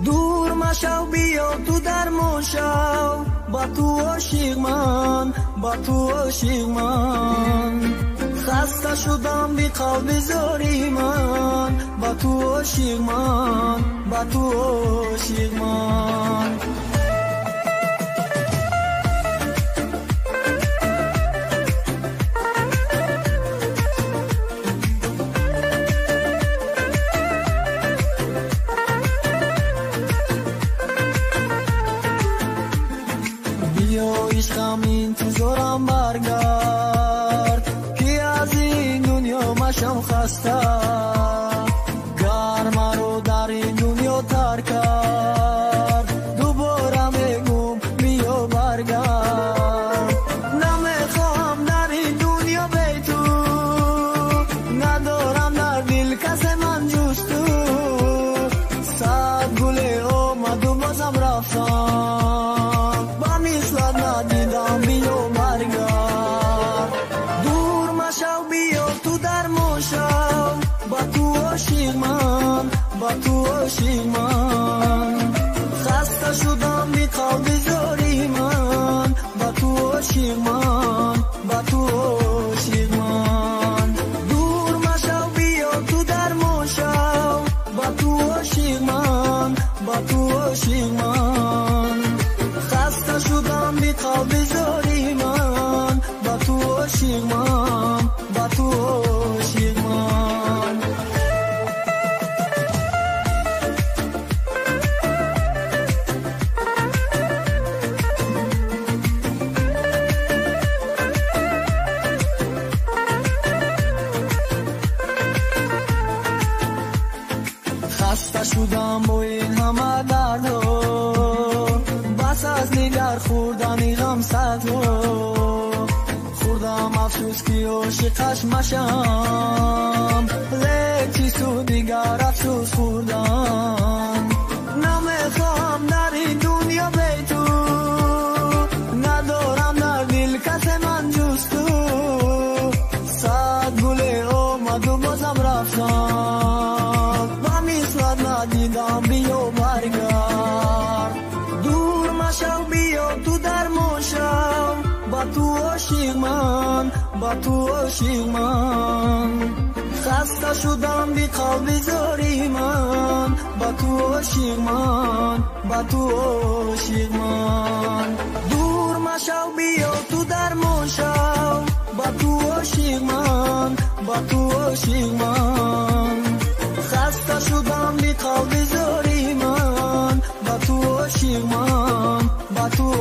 دور مشو بیا تو درمون شو، با تو عاشق من، با تو عاشق من. خسته شدم بی قلب زاری من، با تو عاشق من، با تو عاشق من. بیا عشقم انتظارم برگرد که از این دنیا مشم خسته، گر مرا در این دنیا ترک کرد دوباره میگم بیا برگرد. نمیخواهم در این دنیا بی تو، ندارم در دل کس من جز تو. صد گل آمد و بازم رفتم، با مثلت ندیدم بیا برگرد. دور مشو بیا تو درمون شو، با تو عاشق من، با تو عاشق من. خسته شدم بی قلب زاری من، با تو عاشق من، با تو عاشق من. دور مشو بیا تو درمون شو، با تو عاشق من، با تو عاشق من. خسته شدم بی قلب زاری من، با تو عاشق من، با تو عاشق من. خسته شدم با این همه دردا، بس از نگر خوردن غم صدها. خوردم افسوس که عاشقش مشم، لیک چی سود دیگر افسوس خوردم. نمیخواهم در این دنیا بی تو، ندارم در دل کس من جز تو. صد گل آمد و بازم رفتم، با مثلت ندیدم بیا برگرد. دور مشو بیا تو درمون شو، با تو عاشق من، با تو عاشق من. خسته شدم بی قلب زاری من، با تو عاشق من، با تو عاشق من. دور مشو بیا تو درمون شو، با تو عاشق من، با تو عاشق من. خسته شدم بی قلب زاری من، با تو عاشق من، با تو